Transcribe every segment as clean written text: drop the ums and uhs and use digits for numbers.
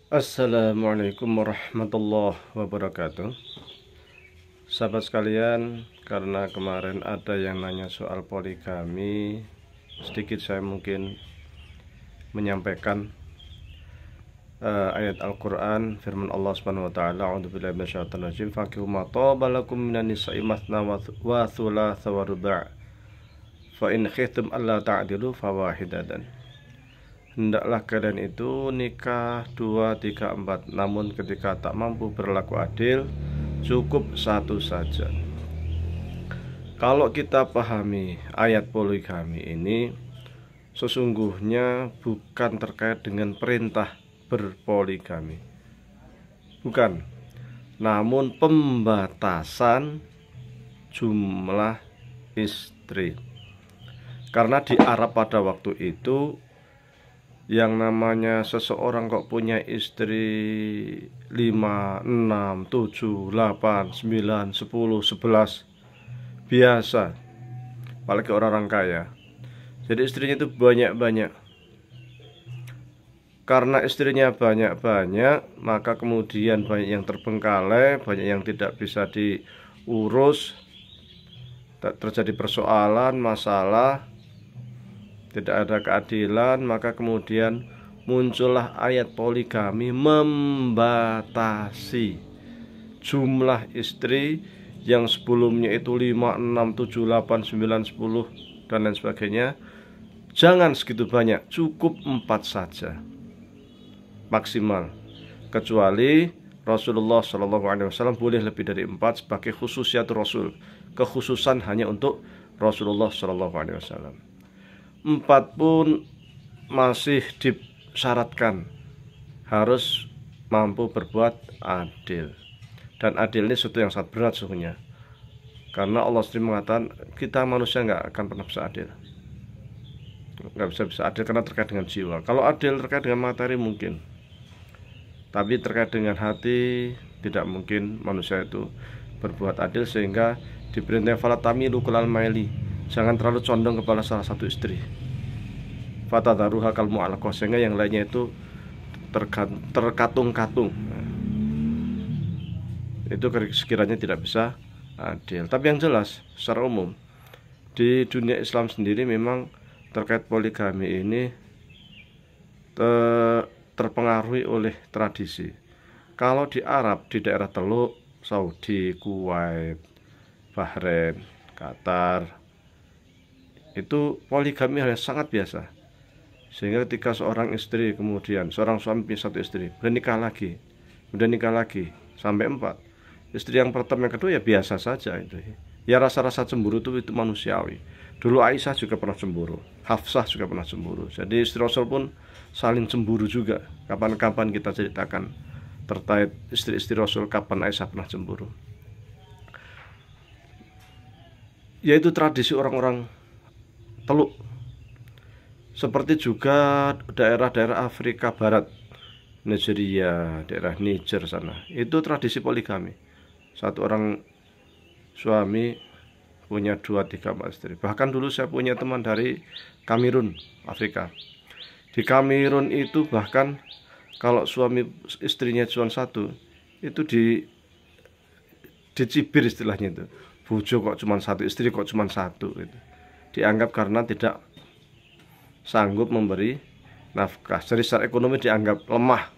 Assalamualaikum warahmatullahi wabarakatuh. Sahabat sekalian, karena kemarin ada yang nanya soal poligami, sedikit saya mungkin menyampaikan ayat Al-Quran, firman Allah Subhanahu wa taala, a'udzubillahi minasyaitonir rajim, faqihu ma taba lakum minan nisa'i mathna wa thulatha wa ruba', fa in khiftum alla ta'dilu fawahidatan. Hendaklah kalian itu nikah 2, 3, 4. Namun ketika tak mampu berlaku adil, cukup satu saja. Kalau kita pahami ayat poligami ini, sesungguhnya bukan terkait dengan perintah berpoligami, bukan, namun pembatasan jumlah istri. Karena di Arab pada waktu itu, yang namanya seseorang kok punya istri 5, 6, 7, 8, 9, 10, 11 biasa, apalagi orang-orang kaya. Jadi istrinya itu banyak-banyak. Karena istrinya banyak-banyak, maka kemudian banyak yang terbengkalai, banyak yang tidak bisa diurus, terjadi persoalan, masalah, tidak ada keadilan. Maka kemudian muncullah ayat poligami membatasi jumlah istri yang sebelumnya itu 5, 6, 7, 8, 9, 10 dan lain sebagainya. Jangan segitu banyak, cukup 4 saja maksimal. Kecuali Rasulullah SAW boleh lebih dari 4 sebagai khususiatul Rasul, kekhususan hanya untuk Rasulullah SAW. 4 pun masih disyaratkan harus mampu berbuat adil. Dan adil ini sesuatu yang sangat berat sesungguhnya, karena Allah sendiri mengatakan kita manusia nggak akan pernah bisa adil, nggak bisa adil karena terkait dengan jiwa. Kalau adil terkait dengan materi mungkin, tapi terkait dengan hati tidak mungkin manusia itu berbuat adil. Sehingga diperintah falatamilu kulal maili, jangan terlalu condong kepada salah satu istri. Fatadharuha kal mu'allaqah, sehingga yang lainnya itu terkatung-katung. Itu sekiranya tidak bisa adil. Tapi yang jelas secara umum di dunia Islam sendiri memang terkait poligami ini terpengaruhi oleh tradisi. Kalau di Arab, di daerah Teluk, Saudi, Kuwait, Bahrain, Qatar, itu poligami hal yang sangat biasa. Sehingga ketika seorang istri, kemudian seorang suami punya satu istri, nikah lagi, kemudian nikah lagi sampai 4. Istri yang pertama, yang kedua ya biasa saja itu. Ya rasa-rasa cemburu itu manusiawi. Dulu Aisyah juga pernah cemburu, Hafsah juga pernah cemburu. Jadi istri Rasul pun saling cemburu juga. Kapan-kapan kita ceritakan terkait istri-istri Rasul, kapan Aisyah pernah cemburu. Yaitu tradisi orang-orang Teluk. Seperti juga daerah-daerah Afrika Barat, Nigeria, daerah Niger sana, itu tradisi poligami. Satu orang suami punya 2, 3, 4 istri. Bahkan dulu saya punya teman dari Kamerun, Afrika. Di Kamerun itu bahkan kalau suami istrinya cuma 1, itu dicibir istilahnya itu. Bojo kok cuma 1, istri kok cuma 1 gitu. Dianggap karena tidak sanggup memberi nafkah. Jadi secara ekonomi dianggap lemah,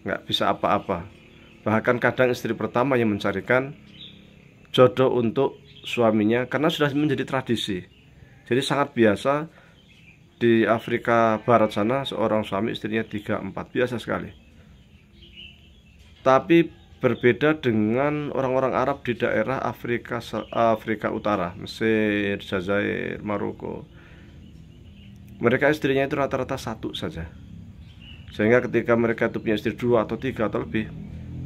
nggak bisa apa-apa. Bahkan kadang istri pertama yang mencarikan jodoh untuk suaminya, karena sudah menjadi tradisi. Jadi sangat biasa di Afrika Barat sana, seorang suami istrinya 3, 4, biasa sekali. Tapi berbeda dengan orang-orang Arab di daerah Afrika Utara, Mesir, Jazair, Maroko. Mereka istrinya itu rata-rata 1 saja. Sehingga ketika mereka itu punya istri 2 atau 3 atau lebih,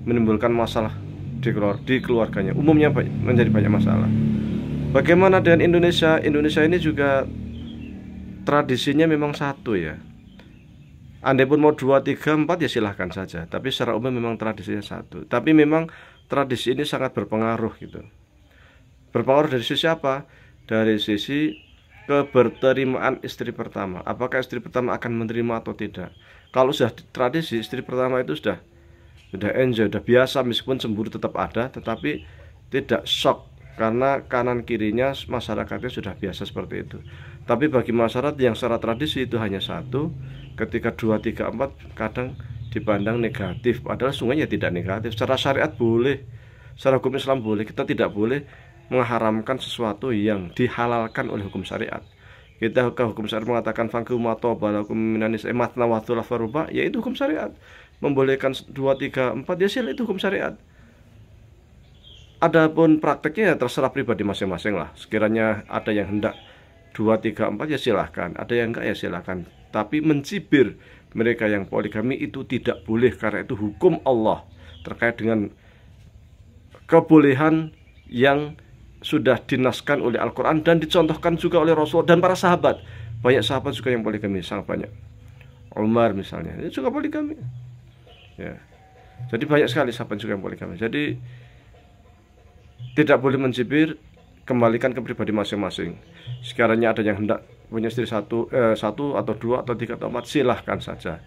menimbulkan masalah di keluarganya. Umumnya menjadi banyak masalah. Bagaimana dengan Indonesia? Indonesia ini juga tradisinya memang 1 ya. Andai pun mau 2, 3, 4 ya silahkan saja. Tapi secara umum memang tradisinya 1. Tapi memang tradisi ini sangat berpengaruh gitu. Berpengaruh dari sisi apa? Dari sisi keberterimaan istri pertama. Apakah istri pertama akan menerima atau tidak? Kalau sudah tradisi, istri pertama itu sudah enjoy, sudah biasa, meskipun cemburu tetap ada, tetapi tidak shock karena kanan kirinya masyarakatnya sudah biasa seperti itu. Tapi bagi masyarakat yang secara tradisi itu hanya satu, ketika 2, 3, 4 kadang dipandang negatif, padahal sungguhnya tidak negatif. Secara syariat boleh, secara hukum Islam boleh. Kita tidak boleh mengharamkan sesuatu yang dihalalkan oleh hukum syariat. Kita ke hukum syariat mengatakan fangku matobalakum minanis matna wa thulatha ruba, yaitu hukum syariat. Membolehkan 2, 3, 4 ya sila, itu hukum syariat. Adapun prakteknya ya terserah pribadi masing-masing lah. Sekiranya ada yang hendak 2, 3, 4 ya silahkan, ada yang enggak ya silahkan. Tapi mencibir mereka yang poligami itu tidak boleh, karena itu hukum Allah terkait dengan kebolehan yang sudah dinaskan oleh Al-Quran dan dicontohkan juga oleh Rasul dan para sahabat. Banyak sahabat juga yang poligami, sangat banyak. Umar misalnya, ini juga poligami ya. Jadi banyak sekali sahabat juga yang poligami. Jadi tidak boleh mencibir, kembalikan ke pribadi masing-masing. Sekiranya ada yang hendak punya istri satu atau 2 atau 3 atau 4 silahkan saja.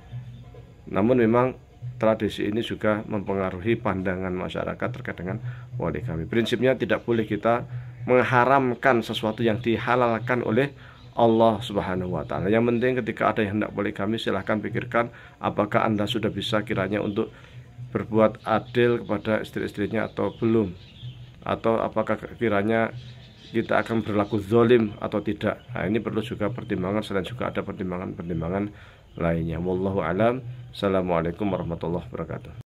Namun memang tradisi ini juga mempengaruhi pandangan masyarakat terkait dengan poligami. Prinsipnya tidak boleh kita mengharamkan sesuatu yang dihalalkan oleh Allah Subhanahu wa taala. Yang penting ketika ada yang hendak poligami, silahkan pikirkan apakah Anda sudah bisa kiranya untuk berbuat adil kepada istri-istrinya atau belum, atau apakah kiranya kita akan berlaku zalim atau tidak. Nah, ini perlu juga pertimbangan, selain juga ada pertimbangan-pertimbangan lainnya. Wallahu alam. Assalamualaikum warahmatullahi wabarakatuh.